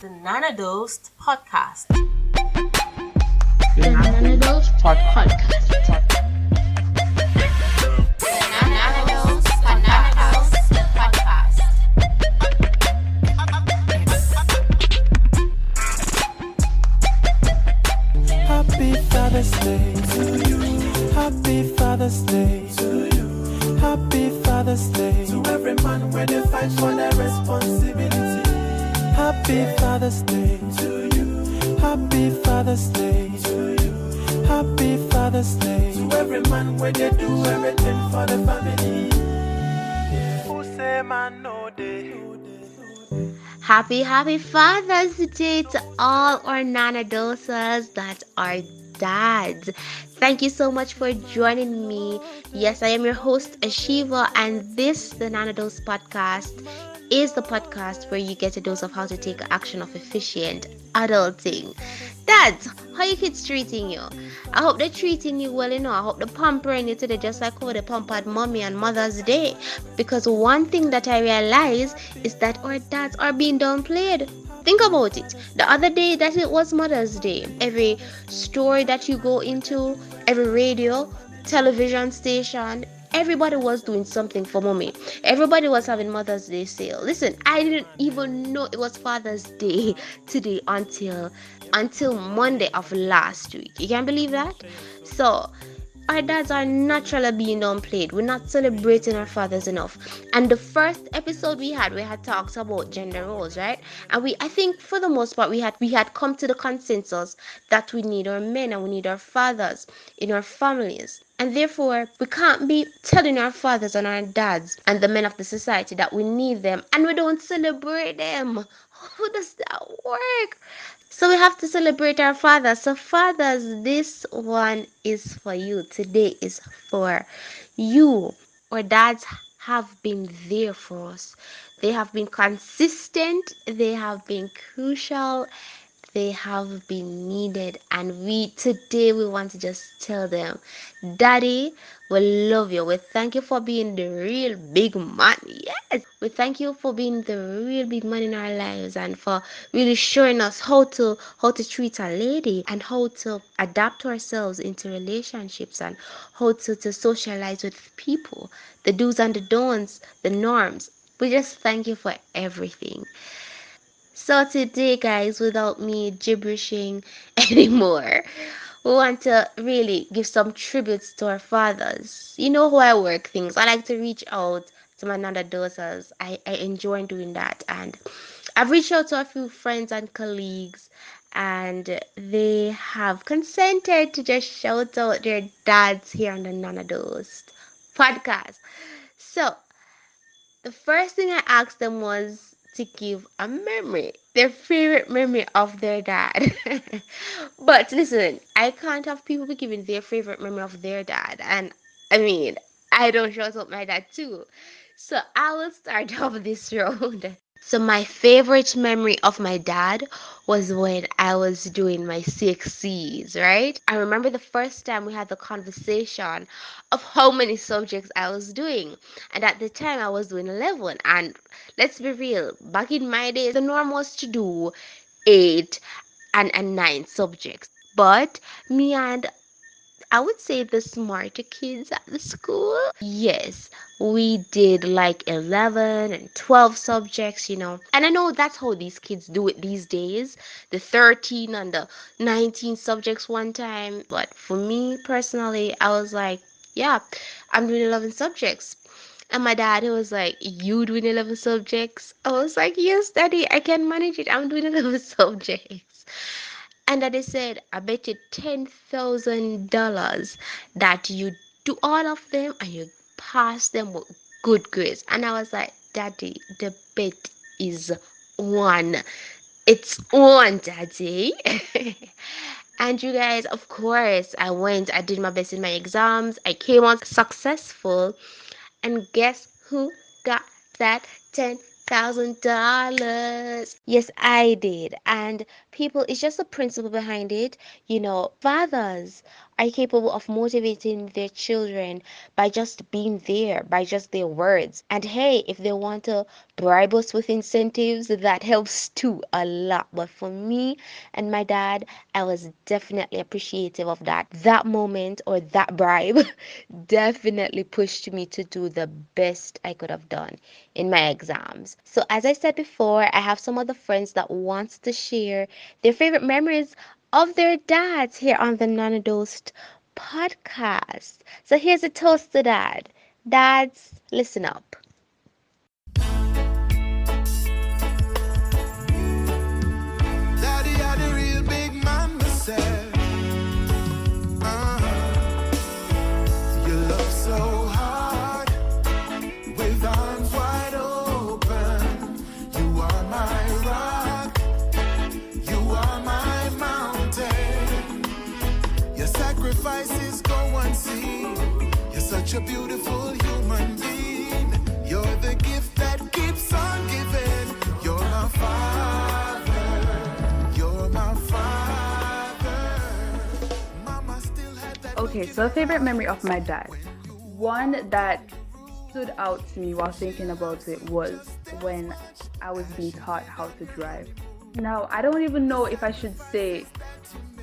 the Nana Dosed Podcast. The Nana Dosed Podcast. Happy Father's Day to you. Happy Father's Day to you. Happy Father's Day to every man where they fight for their responsibility. Happy Father's Day to you. Happy Father's Day to you. Happy Father's Day to every man where they do everything for the family. Who say man no day? Happy Father's Day to all our Nana Dosas that are dads. Thank you so much for joining me. Yes, I am your host, Ashiva, and this, the Nana Dose Podcast, is the podcast where you get a dose of how to take action of efficient adulting. Dads, how your kids treating you? I hope they're treating you well, I hope they're pampering you today just like how they pampered mommy on Mother's Day. Because one thing that I realize is that our dads are being downplayed. Think about it. The other day that it was Mother's Day, every store that you go into, every radio, television station, everybody was doing something for mommy. Everybody was having Mother's Day sale. Listen, I didn't even know it was Father's Day today until Monday of last week. You can't believe that? So our dads are naturally being downplayed. We're not celebrating our fathers enough. And the first episode we had talked about gender roles, right? And I think for the most part we had come to the consensus that we need our men and we need our fathers in our families. And therefore, we can't be telling our fathers and our dads and the men of the society that we need them and we don't celebrate them. How does that work? So we have to celebrate our fathers. So fathers, this one is for you. Today is for you. Our dads have been there for us. They have been consistent. They have been crucial. They have been needed, and today we want to just tell them, Daddy, we love you. We thank you for being the real big man. Yes, we thank you for being the real big man in our lives and for really showing us how to treat a lady and how to adapt ourselves into relationships and how to socialize with people, the do's and the don'ts, the norms. We just thank you for everything. So today, guys, without me gibberishing anymore, we want to really give some tributes to our fathers. You know how I work things. I like to reach out to my Nana daughters. I enjoy doing that. And I've reached out to a few friends and colleagues, and they have consented to just shout out their dads here on the Nana Dosed podcast. So the first thing I asked them was to give a memory, their favorite memory of their dad. But listen, I can't have people be giving their favorite memory of their dad. And I mean, I don't shout out my dad too. So I will start off this round. So my favorite memory of my dad was when I was doing my CXCs, right? I remember the first time we had the conversation of how many subjects I was doing. And at the time I was doing 11. And let's be real, back in my day, the norm was to do 8 and 9 subjects. But me and I would say the smarter kids at the school, yes, we did like 11 and 12 subjects. And I know that's how these kids do it these days, the 13 and the 19 subjects one time. But for me personally, I was like, yeah, I'm doing 11 subjects. And my dad, he was like, you doing 11 subjects? I was like, yes, daddy, I can manage it. I'm doing 11 subjects. And that they said, I bet you $10,000 that you do all of them and you pass them with good grades. And I was like, Daddy, the bet is on. It's on, Daddy. And you guys, of course, I did my best in my exams. I came out successful. And guess who got that $10,000? Yes, I did. And people, it's just the principle behind it. Fathers are capable of motivating their children by just being there, by just their words. And hey, if they want to bribe us with incentives, that helps too a lot. But for me and my dad, I was definitely appreciative of that. That moment or that bribe definitely pushed me to do the best I could have done in my exams. So as I said before, I have some other friends that wants to share their favorite memories of their dads here on the Non-Dosed podcast. So here's a toast to dad. Dads, listen up. Daddy had a real big man, me said. You love so hard, with arms wide open. You are my rock, you are my mountain. Your sacrifices go unseen. You're such a beautiful human being. You're the gift that keeps on giving. You're my father. You're my father. Mama still had that. Okay, so a favorite memory of my dad. One that stood out to me while thinking about it was when I was being taught how to drive. Now, I don't even know if I should say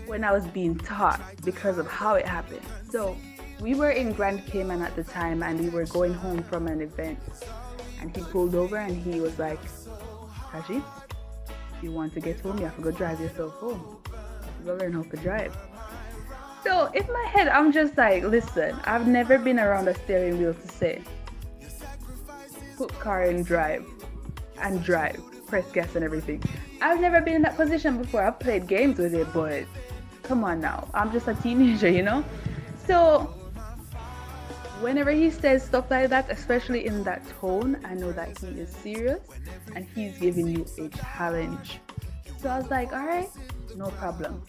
when I was being taught because of how it happened. So, we were in Grand Cayman at the time and we were going home from an event. And he pulled over and he was like, Kashi, if you want to get home, you have to go drive yourself home. You gotta learn how to drive. So in my head, I'm just like, listen, I've never been around a steering wheel to say, put car in drive, press gas and everything. I've never been in that position before. I've played games with it, but come on now. I'm just a teenager, you know? So whenever he says stuff like that, especially in that tone, I know that he is serious and he's giving you a challenge. So I was like, all right, no problem.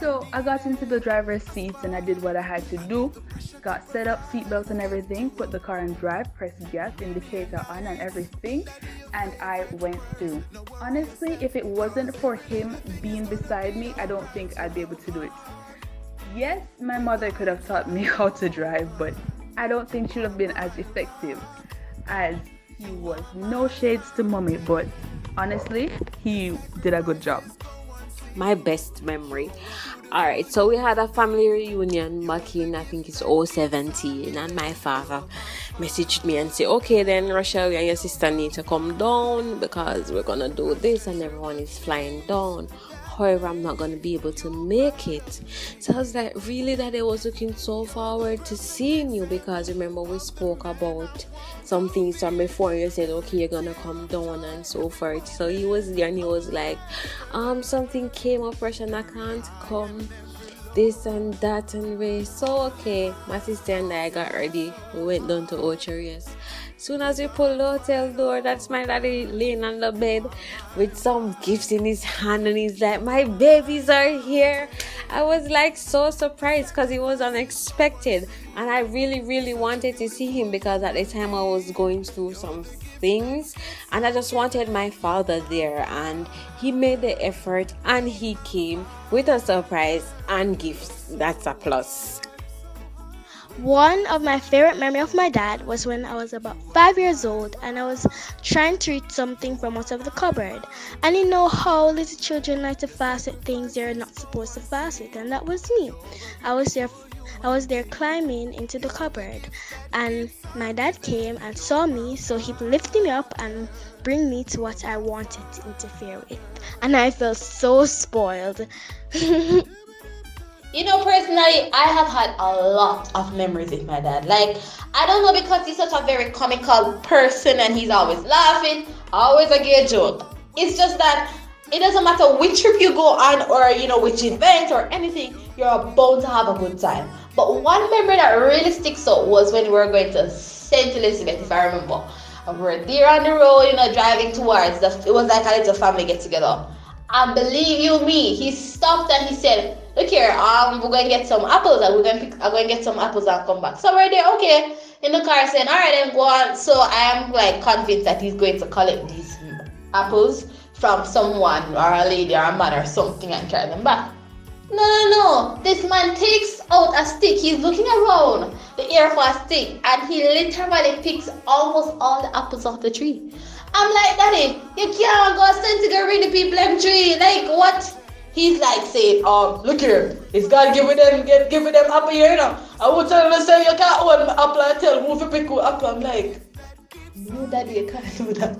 So I got into the driver's seat and I did what I had to do. Got set up, seatbelt and everything, put the car in drive, pressed gas, indicator on and everything, and I went through. Honestly, if it wasn't for him being beside me, I don't think I'd be able to do it. Yes, my mother could have taught me how to drive, but I don't think she would have been as effective as he was. No shades to mommy, but honestly, he did a good job. My best memory. Alright, so we had a family reunion back in, I think it's 2017, and my father messaged me and said, okay then Rochelle, you and your sister need to come down because we're gonna do this and everyone is flying down. However, I'm not going to be able to make it. So I was like, really, Daddy, I was looking so forward to seeing you because remember we spoke about some things from before. You said, okay, you're going to come down and so forth. So he was there and he was like, something came up, Rush, and I can't come. This and that and way. So okay, my sister and I got ready. We went down to Ocherius. Soon as we pulled the hotel door, that's my daddy laying on the bed with some gifts in his hand and he's like, my babies are here. I was like so surprised because it was unexpected and I really wanted to see him because at the time I was going through some things and I just wanted my father there, and he made the effort and he came with a surprise and gifts. That's a plus. One of my favorite memory of my dad was when I was about 5 years old and I was trying to reach something from out of the cupboard. And you know how little children like to facet things they're not supposed to facet, and that was me. I was there climbing into the cupboard and my dad came and saw me, so he lifted me up and bring me to what I wanted to interfere with. And I felt so spoiled. You know, personally, I have had a lot of memories with my dad. Like, I don't know, because he's such a very comical person and he's always laughing, always a good joke. It's just that it doesn't matter which trip you go on or, you know, which event or anything, you're bound to have a good time. But one memory that really sticks out was when we were going to St. Elizabeth, if I remember. And we were there on the road, you know, driving towards it was like a little family get together. And believe you me, he stopped and he said, look here, we're going to get some apples and I'm going to get some apples and come back. So we're there, okay, in the car saying, all right, then go on. So I am like convinced that he's going to collect these apples from someone or a lady or a man or something and carry them back. No. This man takes out a stick. He's looking around the air for a stick, and he literally picks almost all the apples off the tree. I'm like, Daddy, you can't go send to go read the people them tree. Like what? He's like saying, look here, it's God giving them apple here, you know. I would tell him to say you can't own apple and tell him to pick apple. I'm like, no, Daddy, you can't do that.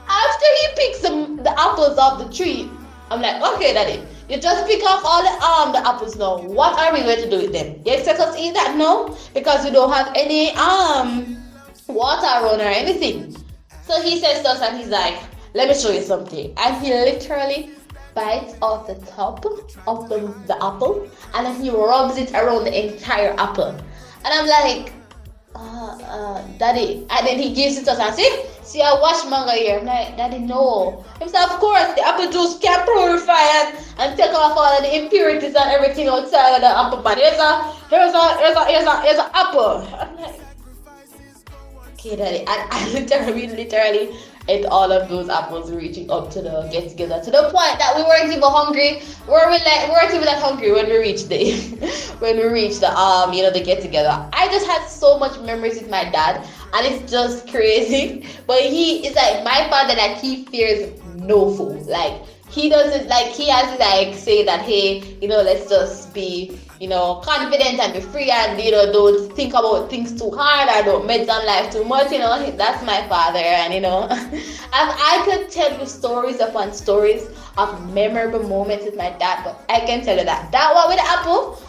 After he picks the apples off the tree, I'm like, okay, Daddy, you just pick off all the apples now. What are we going to do with them? You expect us to eat that? No, because we don't have any water around or anything. So he says to us, and he's like, let me show you something. And he literally bites off the top of the apple, and then he rubs it around the entire apple. And I'm like, Daddy. And then he gives it to us and see I wash mango here. I'm like, Daddy, no. He said, of course, the apple juice can purify and take off all of the impurities and everything outside of the apple. But here's an apple. I'm like, okay, Daddy. And I literally ate all of those apples, reaching up to the get together, to the point that we weren't even hungry. We weren't even that hungry when we reached the the get together. I just had so much memories with my dad, and it's just crazy. But he is like my father, that he fears no fool. Like he doesn't, like, he has to like say that, hey, let's just be confident and be free, and don't think about things too hard, or don't meds on life too much. That's my father. And I could tell you stories upon stories of memorable moments with my dad, but I can tell you that one with the apple,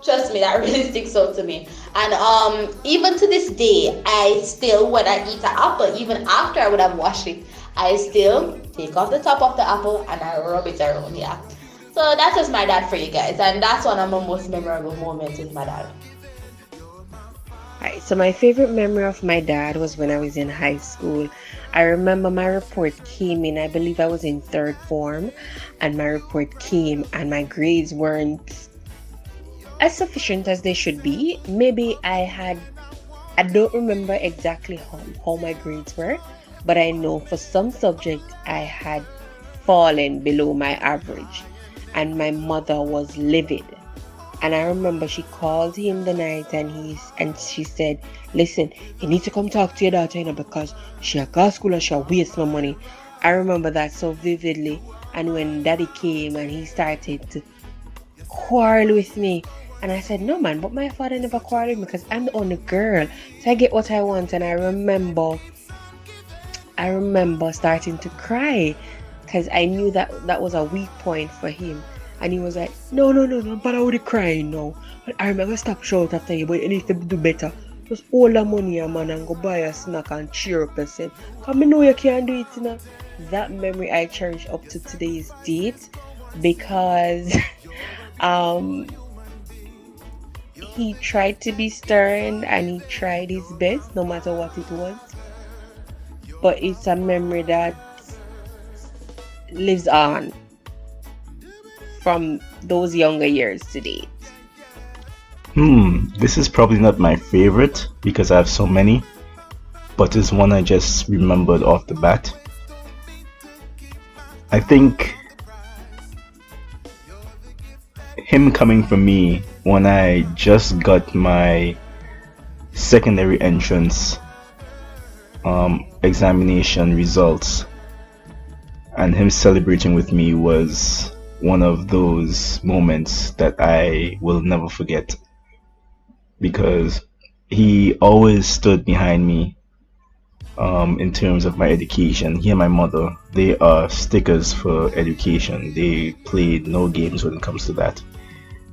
trust me, that really sticks out to me. And even to this day, I still, when I eat an apple, even after I would have washed it, I still take off the top of the apple and I rub it around. Yeah. So that was my dad for you guys, and that's one of my most memorable moments with my dad. Right, so my favorite memory of my dad was when I was in high school. I remember my report came in, I believe I was in third form, and my report came and my grades weren't as sufficient as they should be. Maybe I don't remember exactly how my grades were, but I know for some subjects I had fallen below my average. And my mother was livid. And I remember she called him the night, and she said, listen, you need to come talk to your daughter, because she a go to school and she waste my money. I remember that so vividly. And when Daddy came and he started to quarrel with me, and I said, no man, but my father never quarreled with me because I'm the only girl, so I get what I want. And I remember starting to cry, because I knew that was a weak point for him. And he was like, no, but I would cry now. But I remember stop shout after you, but you need to do better. Just hold the money, man, and go buy a snack and cheer up yourself. Because I know you can't do it, That memory I cherish up to today's date, because he tried to be stern and he tried his best, no matter what it was. But it's a memory that lives on from those younger years to date. This is probably not my favorite because I have so many, but it's one I just remembered off the bat. I think him coming for me when I just got my secondary entrance examination results, and him celebrating with me was one of those moments that I will never forget, because he always stood behind me in terms of my education. He and my mother, they are stickers for education. They play no games when it comes to that.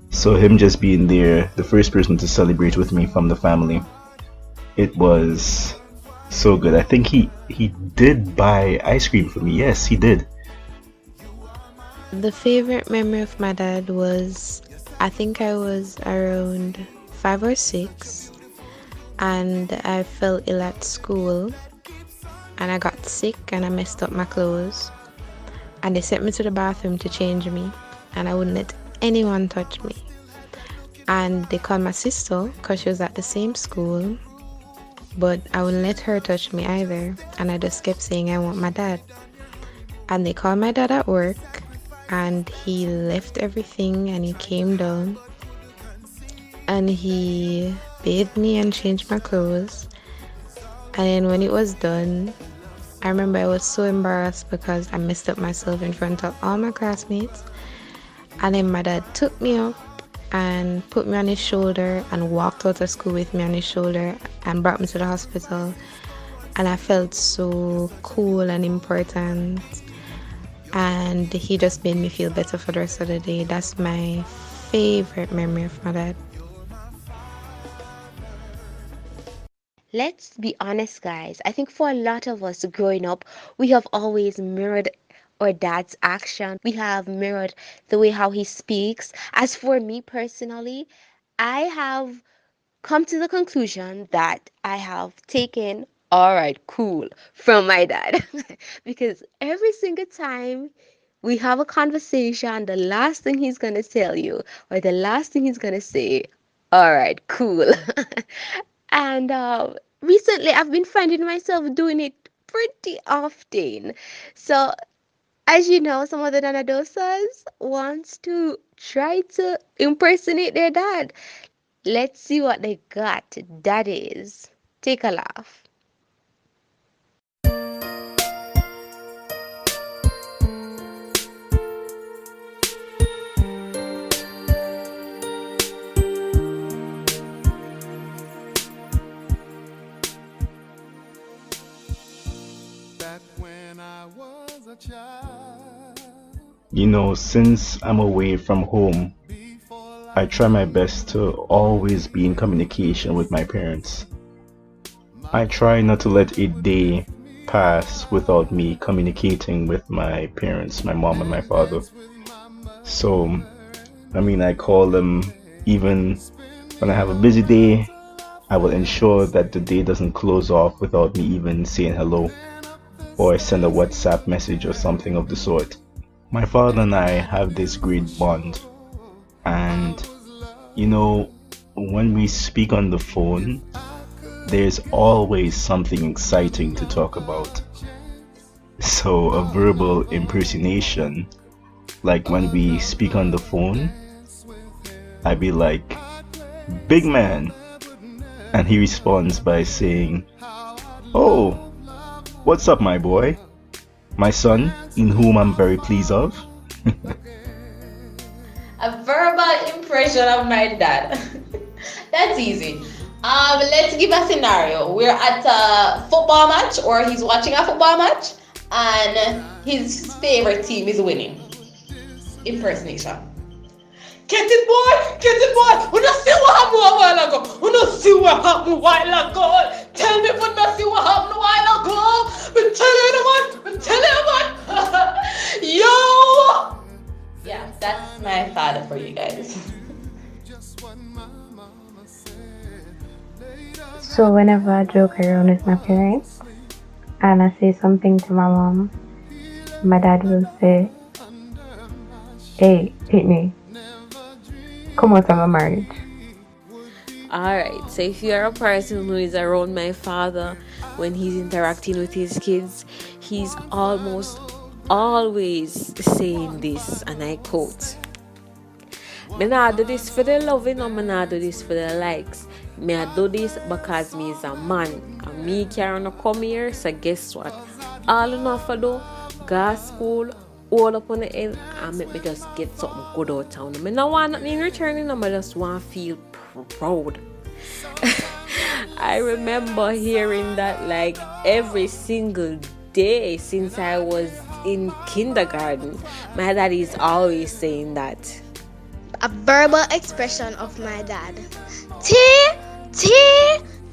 So him just being there, the first person to celebrate with me from the family, it was so good. I think he did buy ice cream for me. Yes, he did. The favorite memory of my dad was, I think I was around 5 or 6, and I fell ill at school, and I got sick and I messed up my clothes, and they sent me to the bathroom to change me, and I wouldn't let anyone touch me. And they called my sister because she was at the same school, but I wouldn't let her touch me either, and I just kept saying I want my dad. And they called my dad at work, and he left everything and he came down, and he bathed me and changed my clothes. And then when it was done, I remember I was so embarrassed because I messed up myself in front of all my classmates. And then my dad took me up and put me on his shoulder and walked out of school with me on his shoulder and brought me to the hospital. And I felt so cool and important. And he just made me feel better for the rest of the day. That's my favorite memory of my dad. Let's be honest, guys. I think for a lot of us growing up, we have always mirrored our dad's action. We have mirrored the way how he speaks. As for me personally, I have come to the conclusion that I have taken all right, cool from my dad. Because every single time we have a conversation, the last thing he's going to tell you or the last thing he's going to say, all right, cool. And recently I've been finding myself doing it pretty often. So, as you know, some of the Nanadosas wants to try to impersonate their dad. Let's see what they got. That is, take a laugh. Back when I was a child. You know, since I'm away from home, I try my best to always be in communication with my parents. I try not to let a day pass without me communicating with my parents, my mom and my father. So, I call them even when I have a busy day. I will ensure that the day doesn't close off without me even saying hello or send a WhatsApp message or something of the sort. My father and I have this great bond, and you know, when we speak on the phone, there's always something exciting to talk about. So a verbal impersonation, like when we speak on the phone, I'd be like, "Big man," and he responds by saying, "Oh, what's up, my boy? My son, in whom I'm very pleased of." A verbal impression of my dad. That's easy. Let's give a scenario. We're at a football match, or he's watching a football match, and his favorite team is winning. Impersonation. Get it, boy! Get it, boy! We don't see what happened a while ago. We don't see what happened a while ago. Tell me what not see what happened a while ago. We tell you, man. We tell you, man. Yo! Yeah, that's my father for you guys. So whenever I joke around with my parents and I say something to my mom, my dad will say, "Hey, Pitney, come out of my marriage." Alright, so if you're a person who is around my father when he's interacting with his kids, he's almost always saying this, and I quote, "Me not do this for the loving, or me not do this for the likes. Me I do this because me is a man, and me can't come here, so guess what? All enough for do, go school, all up on the end, and make me just get something good out of town. Me no want nothing in return, I just want to feel proud." I remember hearing that like every single day since I was in kindergarten. My dad is always saying that. A verbal expression of my dad. T, T,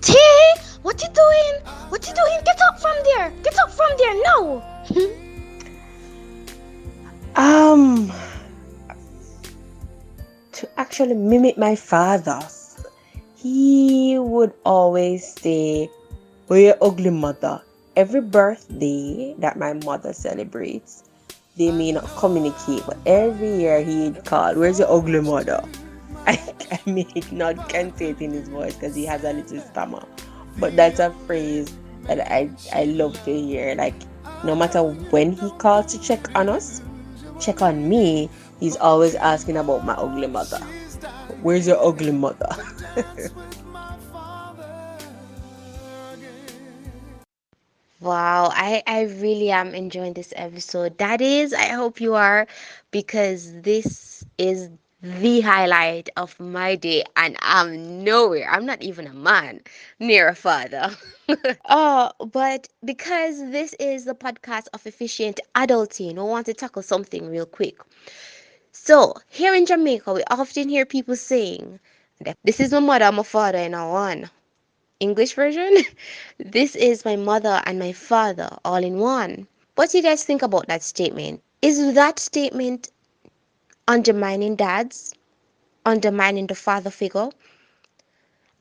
T, what you doing? What you doing? Get up from there. Get up from there now. To actually mimic my father, he would always say, "Oh, your ugly mother." Every birthday that my mother celebrates, they may not communicate, but every year he'd call, "Where's your ugly mother?" I may not can say it in his voice because he has a little stammer, but that's a phrase that I love to hear. Like, no matter when he calls to check on us, check on me, he's always asking about my ugly mother. Where's your ugly mother? Wow, I really am enjoying this episode. That is, I hope you are, because this is the highlight of my day, and I'm nowhere. I'm not even a man near a father. But because this is the podcast of efficient adulting, we want to tackle something real quick. So, here in Jamaica, we often hear people saying, "This is my mother, my father, and I one." English version? This is my mother and my father all in one. What do you guys think about that statement? Is that statement undermining dads? Undermining the father figure?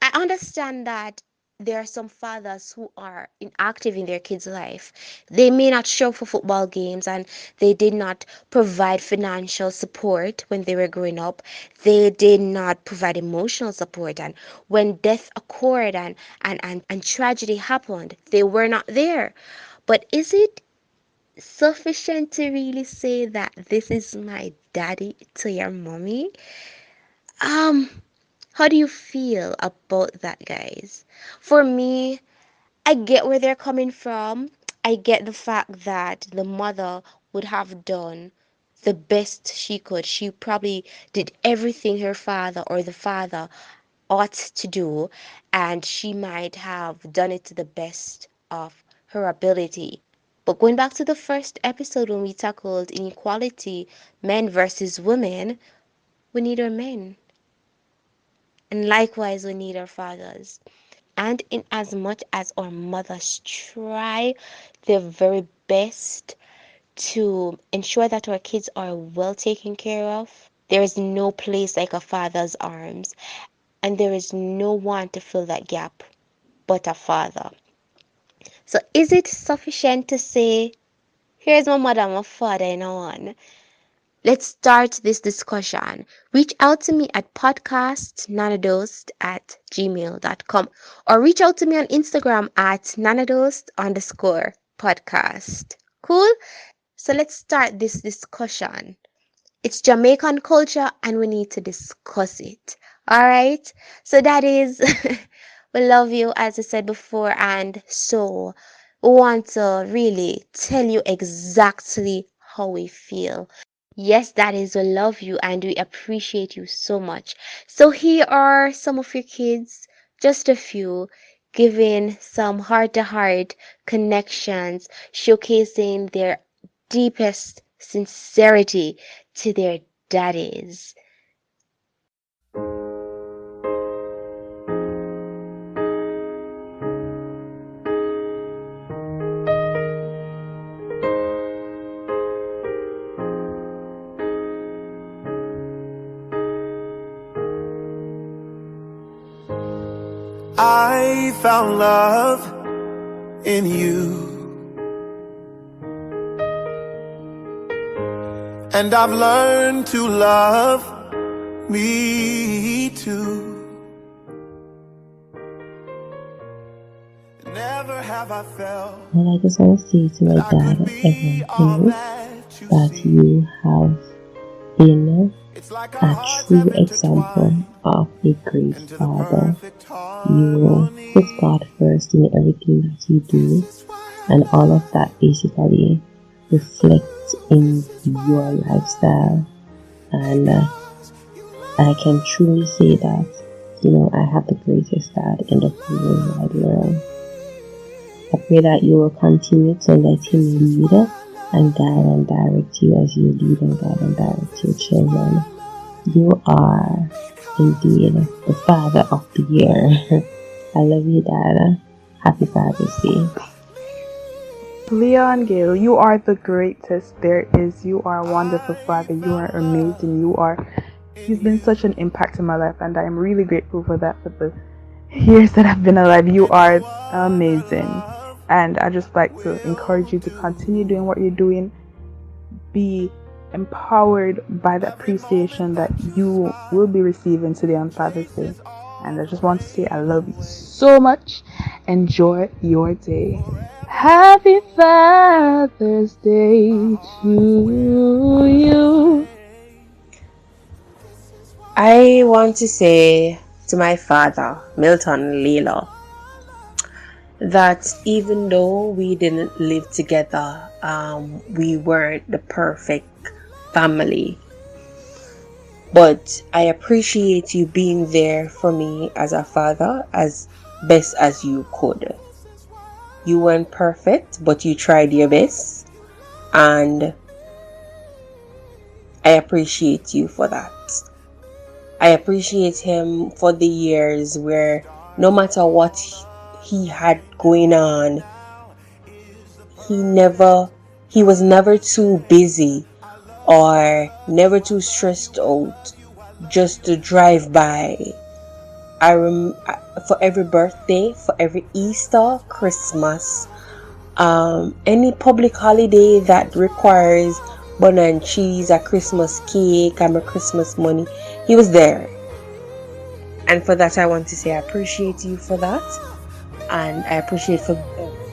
I understand that there are some fathers who are inactive in their kids' life. They may not show up for football games and they did not provide financial support when they were growing up. They did not provide emotional support. And when death occurred and tragedy happened, they were not there. But is it sufficient to really say that this is my daddy to your mommy? Um, how do you feel about that, guys? For me, I get where they're coming from. I get the fact that the mother would have done the best she could. She probably did everything her father or the father ought to do, and she might have done it to the best of her ability. But going back to the first episode when we tackled inequality, men versus women, we need our men. And likewise, we need our fathers. And in as much as our mothers try their very best to ensure that our kids are well taken care of, there is no place like a father's arms, and there is no one to fill that gap but a father. So is it sufficient to say, here's my mother and my father in one? Let's start this discussion. Reach out to me at podcastnanadost@gmail.com or reach out to me on Instagram at nanadost_podcast. Cool? So let's start this discussion. It's Jamaican culture and we need to discuss it. All right? So that is, we love you as I said before, and so we want to really tell you exactly how we feel. Yes, that is, we love you and we appreciate you so much. So here are some of your kids, just a few, giving some heart to heart connections, showcasing their deepest sincerity to their daddies. I found love in you, and I've learned to love me too. Never have I felt. And I just want to say to my dad, everyone that you have been a true example of a great father. You put God first in everything that you do, and all of that basically reflects in your lifestyle. And I can truly say that, I have the greatest dad in the whole wide world. I pray that you will continue to let him lead and guide and direct you as you lead and guide and direct your children. You are indeed the father of the year. I love you, Dad. Happy Father's Day. Leon Gale, you are the greatest there is. You are a wonderful father. You are amazing. You've been such an impact in my life, and I am really grateful for that, for the years that I've been alive. You are amazing. And I just like to encourage you to continue doing what you're doing. Be empowered by the appreciation that you will be receiving today on Father's Day. And I just want to say I love you so much. Enjoy your day. Happy Father's Day to you. I want to say to my father, Milton Leela, that even though we didn't live together, we weren't the perfect family. But I appreciate you being there for me as a father as best as you could. You weren't perfect, but you tried your best. And I appreciate you for that. I appreciate him for the years where no matter what he had going on, he was never too busy or never too stressed out just to drive by. For every birthday, for every Easter, Christmas, any public holiday that requires bun and cheese, a Christmas cake, and a Christmas money, he was there. And for that, I want to say I appreciate you for that. And I appreciate for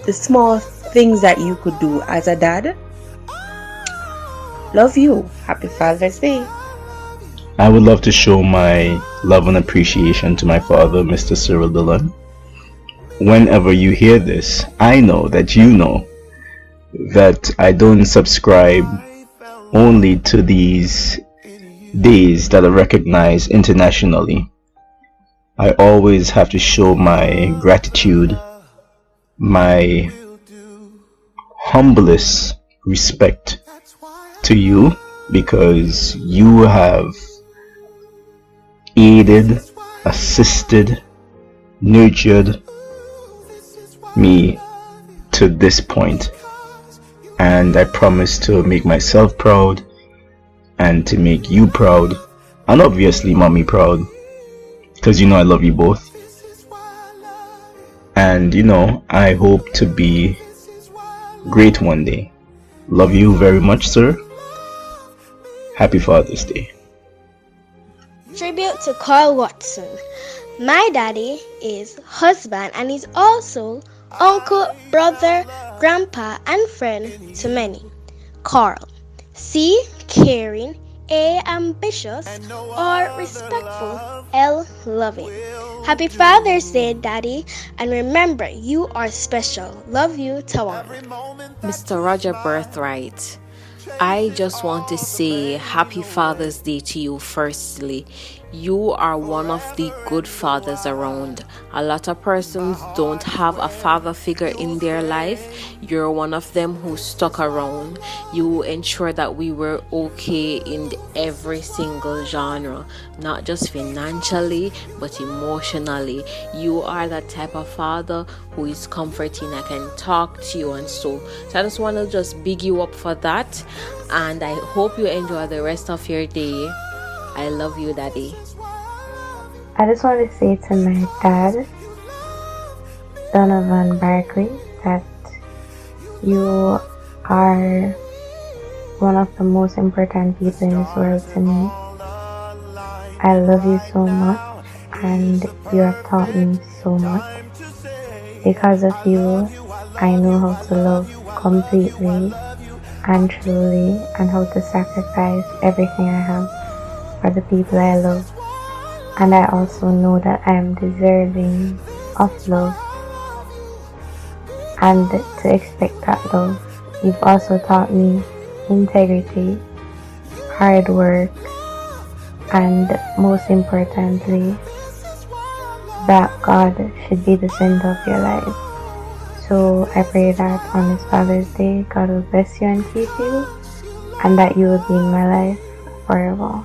the small things that you could do as a dad. Love you. Happy Father's Day. I would love to show my love and appreciation to my father, Mr. Cyril Dillon. Whenever you hear this, I know that you know that I don't subscribe only to these days that are recognized internationally. I always have to show my gratitude, my humblest respect to you, because you have aided, assisted, nurtured me to this point. And I promise to make myself proud and to make you proud, and obviously mommy proud, because you know I love you both. And you know, I hope to be great one day. Love you very much, sir. Happy Father's Day. Tribute to Carl Watson. My daddy is husband and is also uncle, brother, grandpa, and friend to many. Carl. C. Caring. A. Ambitious. R. Respectful. L. Loving. Happy Father's Day, Daddy. And remember, you are special. Love you, Tawan. Mr. Roger Birthright, I just want to say Happy Father's Day to you firstly. You are one of the good fathers around. A lot of persons don't have a father figure in their life. You're one of them who stuck around. You ensure that we were okay in every single genre, not just financially, but emotionally. You are that type of father who is comforting. I can talk to you and so I just want to just big you up for that, and I hope you enjoy the rest of your day. I love you, Daddy. I just want to say to my dad, Donovan Barkley, that you are one of the most important people in this world to me. I love you so much, and you have taught me so much. Because of you, I know how to love completely and truly, and how to sacrifice everything I have for the people I love. And I also know that I am deserving of love, and to expect that love. You've also taught me integrity, hard work, and most importantly, that God should be the center of your life. So I pray that on this Father's Day, God will bless you and keep you, and that you will be in my life forever.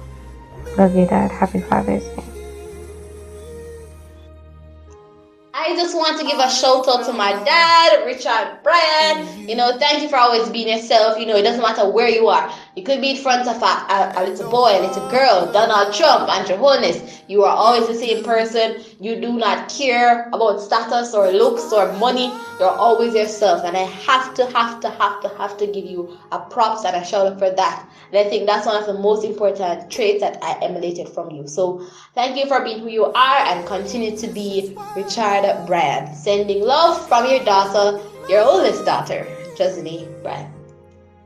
Love you, Dad. Happy Father's Day. I just want to give a shout out to my dad, Richard Bryan. You know, thank you for always being yourself. You know, it doesn't matter where you are. You could be in front of a little boy, a little girl, Donald Trump, and your wholeness. You are always the same person. You do not care about status or looks or money. You're always yourself. And I have to give you a props and a shout out for that. And I think that's one of the most important traits that I emulated from you. So thank you for being who you are, and continue to be Richard Bryan. Sending love from your daughter, your oldest daughter, Josie Bryan.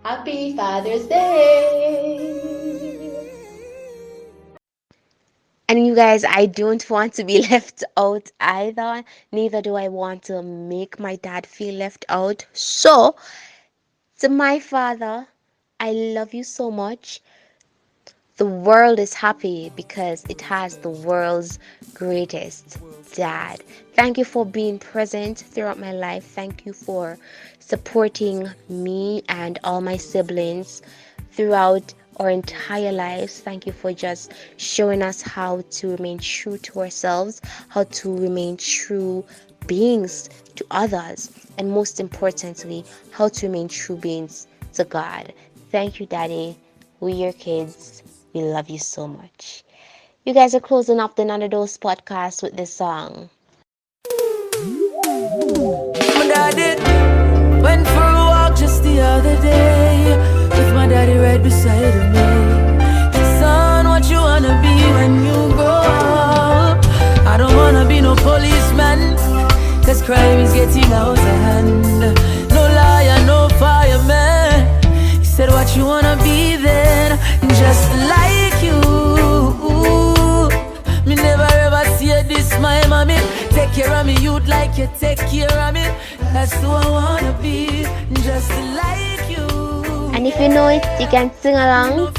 Happy Father's Day! And you guys, I don't want to be left out either. Neither do I want to make my dad feel left out. So, to my father, I love you so much. The world is happy because it has the world's greatest dad. Thank you for being present throughout my life. Thank you for supporting me and all my siblings throughout our entire lives. Thank you for just showing us how to remain true to ourselves, how to remain true beings to others, and most importantly, how to remain true beings to God. Thank you, Daddy. We're your kids. We love you so much. You guys are closing off the None of Those podcast with this song. My daddy went for a walk just the other day with my daddy right beside of me. He said, son, what you wanna be when you grow up? I don't wanna be no policeman, cause crime is getting out of hand. No liar, no fireman. He said, what you wanna be then? Just like you. Me never ever see this, my mommy. Take care of me, you'd like you take care of me. That's who I wanna be, just like you. And if you know it, you can sing along.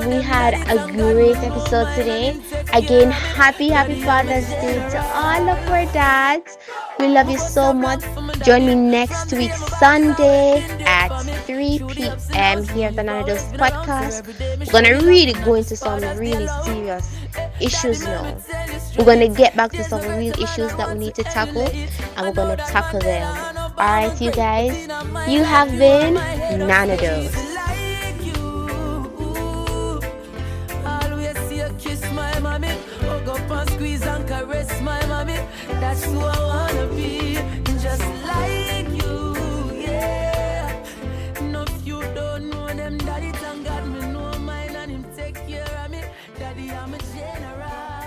We had a great episode today. Again, happy Father's Day to all of our dads. We love you so much. Join me next week, Sunday at 3 p.m. here at the None of Those podcast. We're going to really go into some really serious issues now. We're going to get back to some real issues that we need to tackle, and we're going to tackle them. Alright, you guys, you have been None of Those. Squeeze and caress my mommy. That's who I wanna be, just like you, yeah. No, if you don't know them, daddy, thank God me know mine and him take care of me. Daddy, I'm a general.